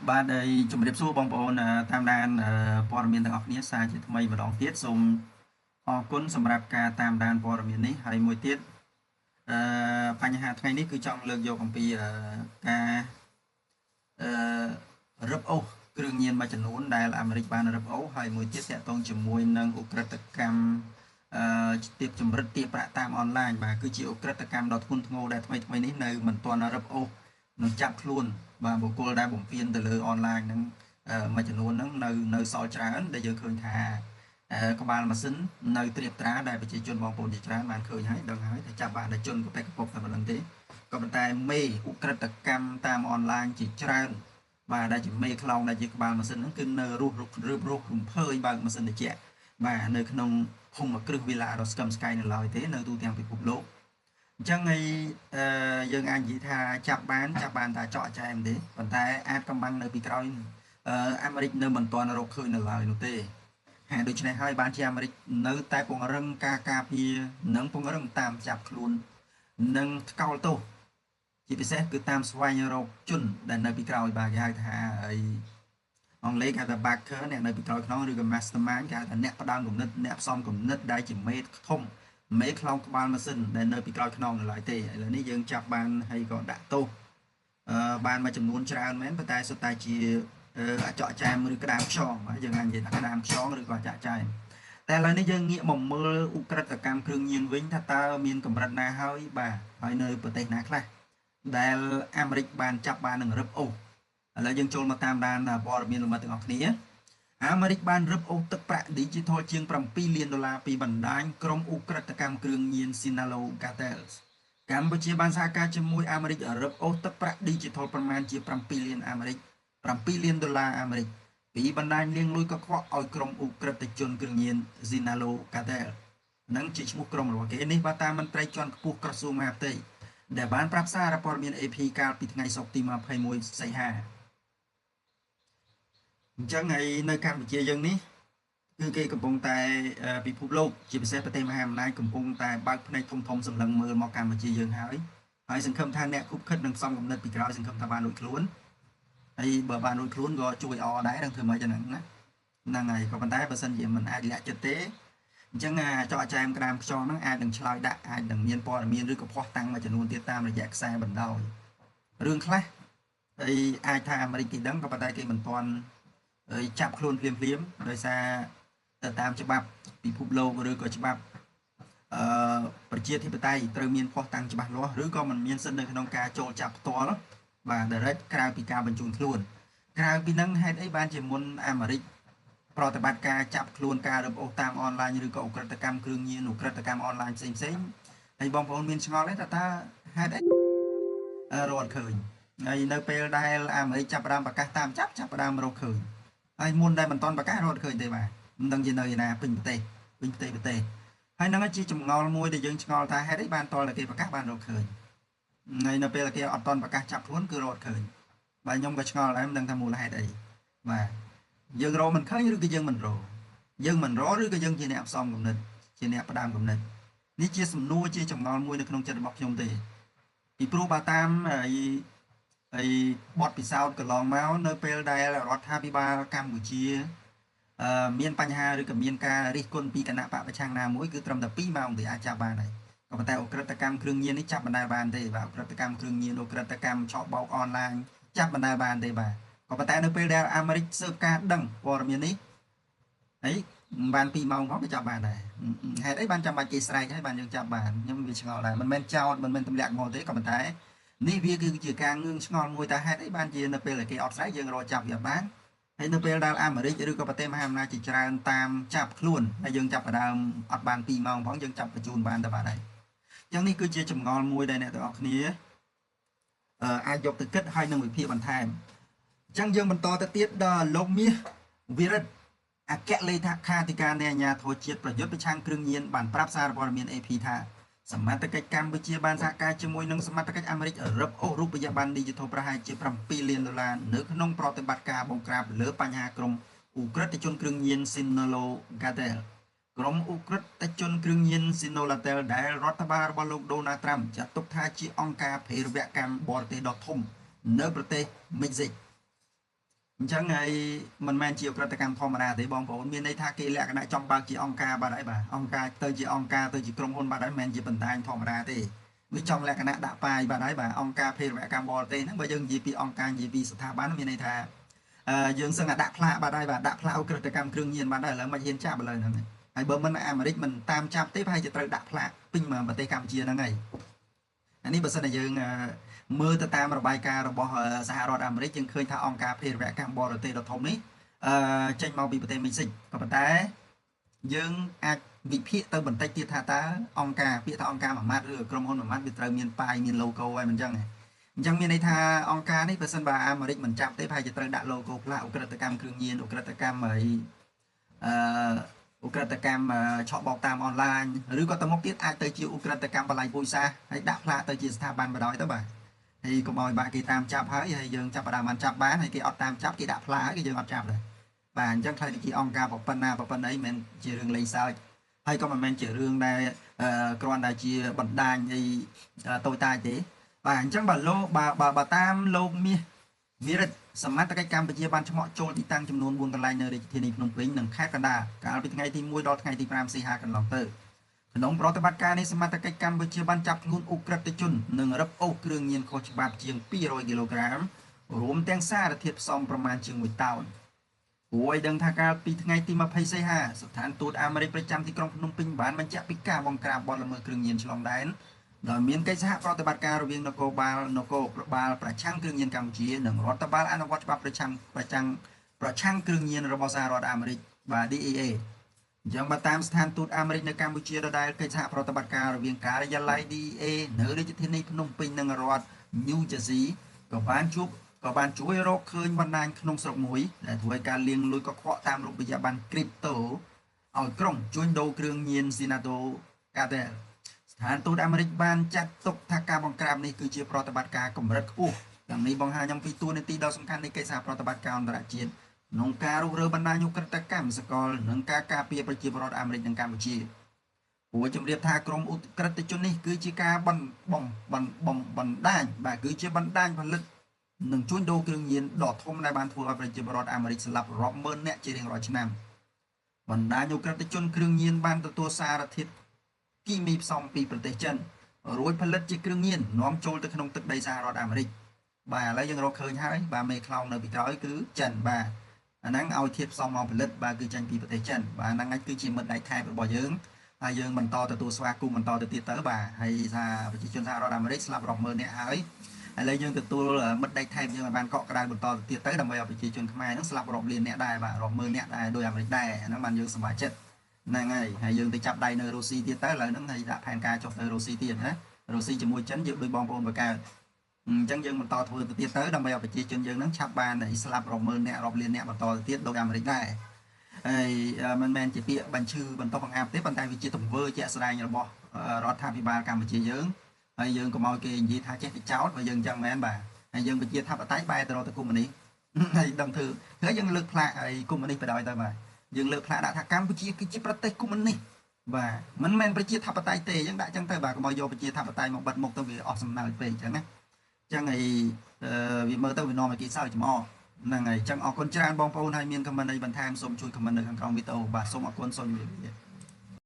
បាទហើយជំរាបសួរបងប្អូនតាមដានព័ត៌មានទាំងអស់គ្នាសារជាថ្មីម្ដងទៀតសូមអរគុណសម្រាប់ការតាមដានព័ត៌មាននេះហើយមួយទៀតបញ្ហាថ្ងៃនេះគឺចង់លើកយកអំពីការរឹបអូសគ្រឿងញៀនមួយចំនួនដែលអាមេរិកបានរឹបអូសហើយមួយទៀតតាក់ទងជាមួយនឹងឧក្រិដ្ឋកម្មទៀបចម្រិតទៀបប្រាក់តាមអនឡាញបាទគឺជាឧក្រិដ្ឋកម្មដ៏ធ្ងន់ធ្ងរដែលថ្មីនេះនៅមិនទាន់រឹបអូសនឹងចាប់ខ្លួនបាទបុគ្គលដែលបំពេញទៅលើអនឡាញហ្នឹងមួយចំនួនហ្នឹងនៅសល់ច្រើនដែលយើងឃើញថាក្បាលម៉ាស៊ីននៅត្រៀបត្រាដែលប្រជាជនបងប្អូនជាច្រើនបានឃើញហើយដឹងហើយតែចាប់បានតែជន់កប៉ិកកពុកតែប៉ុណ្្នឹងទេក៏ប៉ុន្តែមេឧក្រិដ្ឋកម្មតាមអនឡាញជាច្រើនបាទដែលជាមេខ្លោងដែលជាក្បាលម៉ាស៊ីនហ្នឹងគឺនៅរស់រំភើយបើកម៉ាស៊ីនត្រជាក់បាទនៅក្នុងភូមិគ្រឹះវិឡារស្កឹមស្កៃនៅឡើយទេនៅទូទាំងពិភពលោកអញ្ចឹងហើយយើងអាចនិយាយថាចាប់បានតែចော့ចែមទេប៉ុន្តែអាចកំបាំងនៅពីក្រោយអាមេរិកនៅមិនទាន់រកឃើញនៅឡើយនោះទេហើយដូច្នេះហើយបានជាអាមេរិកនៅតែពង្រឹងការការពារនិងពង្រឹងតាមចាប់ខ្លួននិងថ្កោលទោសជាពិសេសគឺតាមស្វែងរកជនដែលនៅពីក្រោយបាទគេហៅថាអង់គ្លេសគេហៅថា backer អ្នកនៅពីក្រោយខ្នងឬក៏ mastermind គេហៅថាអ្នកផ្ដើមគំនិតអ្នកផ្សំគំនិតដែលជាមេធំមេខ្លោងក្បាលម៉ាស៊ីនដែលនៅពីក្រោយខ្នងនៅឡើយទេឥឡូវនេះយើងចាប់បានហើយក៏ដាក់ទោសបានមួយចំនួនច្រើនមែនប៉ុន្តែសុទ្ធតែជាអាចកចាមឬក្តាមខ្យងបាទយើងអាចនិយាយថាក្តាមខ្យងឬក៏ចាក់ចាយតែឥឡូវនេះយើងងាកមកមើលឧក្រិដ្ឋកម្មគ្រឿងញៀនវិញថាតើមានកម្រិតណាហើយបាទហើយនៅប្រទេសណាខ្លះដែលអាមេរិកបានចាប់បាននឹងរឹបអូសឥឡូវយើងចូលមកតាមដានព័ត៌មានលម្អិតទាំងអស់គ្នាអាមេរិកបានរឹបអូសទឹកប្រាក់ Digital ជាង$7 លានពីបណ្ដាញក្រុមឧក្រិដ្ឋកម្មគ្រឿងញៀន Sinaloa Cartels កម្ពុជាបានសហការជាមួយអាមេរិករឹបអូសទឹកប្រាក់ Digital ប្រមាណជា$7 លានអាមេរិក$7 លានអាមេរិកពីបណ្ដាញលាងលុយកខ្វក់ឲ្យក្រុមឧក្រិដ្ឋជនគ្រឿងញៀន Sinaloa Cartels និងជាឈ្មោះក្រុមរបស់គេនេះបាទតាមមន្ត្រីជាន់ខ្ពស់ក្រសួងមហាផ្ទៃដែលបានប្រាប់សារព័ត៌មាន AP កាលពីថ្ងៃសុក្រទី21សីហាអញ្ចឹងហើយនៅកម្ពុជាយើងនេះគឺគេកំពុងតែពិភពលោកជាពិសេសប្រទេសមហាអំណាចកំពុងតែបើកភ្នែកធំសម្លឹងមើលមកកម្ពុជាយើងហើយសង្ឃឹមថាអ្នកគប់ខិតនឹងសំគំនិតពីក្រោយសង្ឃឹមថាបានរួចខ្លួនហើយបើបានរួចខ្លួនក៏ជួយអដែរនឹងធ្វើម៉េចទៅហ្នឹងណាហ្នឹងហើយក៏ប៉ុន្តែបើសិនជាមិនអាចលាក់ចិត្តទេអញ្ចឹងអាចកចាមក្តាមខ្យងហ្នឹងអាចនឹងឆ្លើយដាក់អាចនឹងមានព័ត៌មានឬក៏ភ័ស្តុតាងមួយចំនួនទៀតតាមរយៈខ្សែបណ្ដោយរឿងខ្លះហើយអាចថាអាមេរិកគេដឹងក៏ប៉ុន្តែគេមិនទាន់ចាប់ខ្លួនភ្លាមដោយសារទៅតាមច្បាប់ពិភពលោកឬក៏ច្បាប់ប្រជាធិបតេយ្យត្រូវមានភ័ស្តុតាងច្បាស់លាស់ឬក៏មិនមានសិទ្ធិនៅក្នុងការចូលចាប់ផ្ទាល់បាទ direct ក្រៅពីការបញ្ជូនខ្លួនក្រៅពីហ្នឹងហេតុអីបានជាមុនអាមេរិកប្រតិបត្តិការចាប់ខ្លួនការរឹបអូសតាមអនឡាញឬក៏ឧក្រិដ្ឋកម្មគ្រឿងញៀនឧក្រិដ្ឋកម្មអនឡាញផ្សេងហើយបងប្អូនមានឆ្ងល់ទេតើហេតុអីរត់ឃើញហើយនៅពេលដែលអាមេរិកចាប់ផ្ដើមប្រកាសតាមចាប់ផ្ដើមរកឃើញហើយមុនដែលមិនទាន់ប្រកាសរត់ឃើញទេបាទមិនដឹងជានៅឯណាពេញប្រទេសហើយហ្នឹងជាចម្ងល់មួយដែលយើងឆ្ងល់ថាហេតុអីបានតលតែគេប្រកាសបានរកឃើញហើយនៅពេលគេអត់ទាន់ប្រកាសចាប់ខ្លួនគឺរត់ឃើញបាទខ្ញុំក៏ឆ្ងល់ដែរមិនដឹងថាមូលហេតុអីបាទយើងរកមិនឃើញឬក៏យើងមិនរកឬក៏យើងជាអ្នកផ្សំគំនិតជាអ្នកផ្ដើមគំនិតនេះជាសំណួរជាចម្ងល់មួយនៅក្នុងចិត្តរបស់ខ្ញុំទេពីព្រោះបើតាមហើយបទពិសោធន៍កន្លងមកនៅពេលដែលរដ្ឋាភិបាលកម្ពុជាមានបញ្ហាឬក៏មានការរិះគន់ពីគណៈបកប្រឆាំងណាមួយគឺត្រឹមតែ2ម៉ោងទេអាចចាប់បានហើយក៏ប៉ុន្តែឧក្រិដ្ឋកម្មគ្រឿងញៀននេះចាប់មិនដែលបានទេបាទឧក្រិដ្ឋកម្មគ្រឿងញៀនឧក្រិដ្ឋកម្មឆក់បោកអនឡាញចាប់មិនដែលបានទេបាទក៏ប៉ុន្តែនៅពេលដែលអាមេរិកស៊ើបការដឹងព័ត៌មាននេះហើយបាន2ម៉ោងផងក៏ចាប់បានដែរហេតុអីបានចាំបាច់គេស្រែកហើយបានយើងចាប់បានខ្ញុំវាឆ្ងល់ដែរមិនមែនចោតមិនមែនទម្លាក់មកទេក៏ប៉ុន្តែនេះវាគឺជាការងឿងឆ្ងល់មួយតើហេតុអីបានជានៅពេលដែលគេអត់ស្រែកយើងរកចាប់វាបានហើយនៅពេលដែលអាមេរិកឬក៏ប្រទេសមហាអំណាចជាច្រើនតាមចាប់ខ្លួនហើយយើងចាប់ដើមអត់បាន2ម៉ោងផងយើងចាប់បញ្ជូនបានតែបានហើយអញ្ចឹងនេះគឺជាចម្ងល់មួយដែលអ្នកទាំងអស់គ្នាអាចយកទៅគិតហើយនឹងវិភាគបន្ថែមអញ្ចឹងយើងបន្តទៅទៀតដល់លោកមាសវិរិទ្ធអគ្គលេខាធិការនៃអាជ្ញាធរជាតិប្រយុទ្ធប្រឆាំងគ្រឿងញៀនបានប្រាប់សារព័ត៌មាន AP ថាសមត្ថកិច្ចកម្ពុជាបានសហការជាមួយនឹងសមត្ថកិច្ចអាមេរិករឹបអូសរូបិយប័ណ្ណ Digital ប្រហែលជា$7 លាននៅក្នុងប្រតិបត្តិការបង្ក្រាបលើបញ្ហាក្រុមឧក្រិដ្ឋជនគ្រឿងញៀន Sinaloa Cartels ក្រុមឧក្រិដ្ឋជនគ្រឿងញៀន Sinaloa Cartels ដែលរដ្ឋបាលរបស់លោក Donald Trump ចាត់ទុកថាជាអង្គការភេរវកម្មបរទេសដ៏ធំនៅប្រទេសមិចស៊ិក ចឹងហើយមិនមែនជាក្រិតកម្មធម្មតាទេបងប្អូនមានន័យថាគេលក្ខណៈចង់បើកជាអង្គការបាត់ហើយបាទអង្គការទៅជាអង្គការទៅជាក្រុមហ៊ុនបាត់ហើយមិនមែនជាបណ្ដាញធម្មតាទេវាចង់លក្ខណៈដាក់ប៉ាយបាត់ហើយបាទអង្គការភេរវកម្មបរទេសហ្នឹងបើយើងនិយាយពីអង្គការនិយាយពីស្ថាប័នមានន័យថាយើងសឹងតែដាក់ផ្លាកបាត់ហើយបាទដាក់ផ្លាកឧក្រិដ្ឋកម្មគ្រឿងញៀនបាត់ហើយឥឡូវមិនហ៊ានចាប់ឥឡូវហ្នឹងហើយបើមិនអាមេរិកមិនតាមចាប់ទេប្រហែលជាត្រូវដាក់ផ្លាកពេញប្រទេសកម្ពុជាហ្នឹងហើយអានេះបើសិនតែយើងមើលទៅតាមរបាយការណ៍របស់សហរដ្ឋអាមេរិកយើងឃើញថាអង្គការភេរវកម្មបរទេសដ៏ធំនេះចេញមកពីប្រទេសមិចស៊ិកក៏ប៉ុន្តែយើងអាចវិភាគទៅបន្តិចទៀតថាតើអង្គការពាក្យថាអង្គការមួយម៉ាត់ឬក្រុមហ៊ុនមួយម៉ាត់វាត្រូវមានប៉ាយមាន logo ហើយមិនអញ្ចឹងអញ្ចឹងមានន័យថាអង្គការនេះបើសិនបើអាមេរិកមិនចាប់ទេប្រហែលជាត្រូវដាក់ logo ផ្លាកឧក្រិដ្ឋកម្មគ្រឿងញៀនឧក្រិដ្ឋកម្មអីឧក្រិដ្ឋកម្មឆក់បោកតាមអនឡាញឬក៏ទៅមុខទៀតអាចទៅជាឧក្រិដ្ឋកម្មបល័យពូជសាសហើយដាក់ផ្លាកទៅជាស្ថាប័នបណ្ដោយទៅបាទហើយកុំឲ្យបាក់គេតាមចាប់ហើយយើងចាប់ផ្ដើមបានចាប់បានហើយគេអត់តាមចាប់គេដាក់ផ្លាកហើយគេយើងអត់ចាប់ដែរបាទអញ្ចឹងខ្លះជាអង្គការប៉ុណ្ណាអីមិនជារឿងលេងសើចហើយក៏មិនមែនជារឿងដែលគ្រាន់តែជាបណ្ដាញអីតូចតាចទេបាទអញ្ចឹងបើតាមលោកមាសវិរិទ្ធសមត្ថកិច្ចកម្ពុជាបានឆ្មក់ចូលទីតាំងចំនួន4កន្លែងនៅរាជធានីភ្នំពេញនិងខេត្តកណ្ដាលកាលពីថ្ងៃទី1ដល់ថ្ងៃទី5សីហាកន្លងទៅក្នុងប្រតិបត្តិការនេះសមត្ថកិច្ចកម្ពុជាបានចាប់ខ្លួនអ ுக ្រិតជននិងរឹបអូសគ្រឿងញៀនខុសច្បាប់ជាង200គីឡូក្រាមរួមទាំងសារធាតុផ្សំប្រមាណជាង1តោនគួរឲ្យដឹងថាកាលពីថ្ងៃទី20សីហាស្ថានទូតអាមេរិកប្រចាំទីក្រុងភ្នំពេញបានបញ្ជាក់ពីការបង្ក្រាបបទល្មើសគ្រឿងញៀនឆ្លងដែនដោយមានកិច្ចសហប្រតិបត្តិការរវាងនគរបាលប្រឆាំងគ្រឿងញៀនកម្ពុជានិងរដ្ឋបាលអនុវត្តច្បាប់ប្រឆាំងគ្រឿងញៀនរបស់សហរដ្ឋអាមេរិកបាទ DEA អញ្ចឹងបើតាមស្ថានទូតអាមេរិកនៅកម្ពុជាដដែលកិច្ចសហប្រតិបត្តិការរវាងការិយាល័យ DEA នៅរាជធានីភ្នំពេញនិងរដ្ឋ New Jersey ក៏បានជួយរកឃើញបណ្ដាញក្នុងស្រុកមួយដែលធ្វើឲ្យការលាងលុយកខ្វក់តាមរូបិយប័ណ្ណ crypto ឲ្យក្រុមជួញដូរគ្រឿងញៀន Sinaloa Cartel ស្ថានទូតអាមេរិកបានចាត់ទុកថាការបង្ក្រាបនេះគឺជាប្រតិបត្តិការកម្រិតខ្ពស់ទាំងនេះបង្ហាញអំពីតួនាទីដ៏សំខាន់នៃកិច្ចសហប្រតិបត្តិការអន្តរជាតិក្នុងការរុះរើបណ្ដាញឧក្រិដ្ឋកម្មសកលនិងការការពារប្រជាពលរដ្ឋអាមេរិកនិងកម្ពុជាគួរជម្រាបថាក្រុមឧក្រិដ្ឋជននេះគឺជាការបណ្ដាញបាទគឺជាបណ្ដាញផលិតនិងជួញដូរគ្រឿងញៀនដ៏ធំដែលបានធ្វើឲ្យប្រជាពលរដ្ឋអាមេរិកស្លាប់រាប់ម៉ឺននាក់ជារៀងរាល់ឆ្នាំបណ្ដាញឧក្រិដ្ឋជនគ្រឿងញៀនបានទទួលសារធាតុគីមីផ្សំពីប្រទេសចិនរួចផលិតជាគ្រឿងញៀននាំចូលទៅក្នុងទឹកដីសហរដ្ឋអាមេរិកបាទឥឡូវយើងរកឃើញហើយបាទមេខ្លោងនៅពីក្រោយគឺចិនបាទអាហ្នឹងឲ្យធាតុផ្សំមកផលិតបាទគឺចាញ់ពីប្រទេសចិនបាទហ្នឹងអាចគឺជាមិត្តដៃថែបរបស់យើងហើយយើងបន្តទទួលស្វាគមន៍បន្តទៅទៀតទៅបាទហើយថាប្រជាជនសហរដ្ឋអាមេរិកស្លាប់រាប់ម៉ឺននាក់ហើយឥឡូវយើងទទួលមិត្តដៃថែបយើងឲ្យបានកក់ក្ដៅបន្តទៅទៀតទៅដើម្បីឲ្យប្រជាជនខ្មែរហ្នឹងស្លាប់រាប់លាននាក់ដែរបាទរាប់ម៉ឺននាក់ដែរដោយអាមេរិកដែរអាហ្នឹងបានយើងសម្រេចចិត្តហ្នឹងហើយយើងទៅចាប់ដៃនៅរុស្ស៊ីទៀតទៅឥឡូវហ្នឹងហើយដាក់ផែនការចុះទៅរុស្ស៊ីទៀតណារុស្ស៊ីជាមួយចិនយើងដូចបងប្អូនបកកើតអញ្ចឹងយើងបន្តធ្វើទៅទៀតទៅដើម្បីឲ្យប្រជាជនយើងហ្នឹងឆាប់បានស្លាប់រាប់ម៉ឺននាក់រាប់លាននាក់បន្តទៅទៀតដោយអាមេរិកដែរហើយមិនមែនជាពាក្យបញ្ឈឺបន្តបង្អាប់ទេប៉ុន្តែវាជាទង្វើជាក់ស្ដែងរបស់រដ្ឋាភិបាលកម្ពុជាយើងហើយយើងកុំឲ្យគេនិយាយថាចេះតែចោតបើយើងអញ្ចឹងមែនបាទហើយយើងប្រជាធិបតេយ្យបែរទៅរកទៅកុម្មុយនីសហើយដឹងធ្វើហើយយើងលើកផ្លាកហើយកុម្មុយនីសបដ ாய் ទៅបាទយើងលើកផ្លាកដាក់ថាកម្ពុជាគឺជាប្រទេសកុម្មុយនីសបាទមិនមែនប្រជាធិបតេយ្យទេយើងដាក់អញ្ចឹងទៅបាទកុំឲ្យយកប្រជាធិបតេយ្យមកបិទមុខទៅវាអស់សំណើចពេកអញ្ចឹងណាអញ្ចឹងហើយវាមើលទៅវានាំឲ្យគេសើចចំអកហ្នឹងហើយអញ្ចឹងអរគុណច្រើនបងប្អូនហើយមានខមមិនអីបន្ថែមសូមជួយខមមិននៅខាងក្រោមវីដេអូបាទសូមអរគុណសូមជម្រាបលា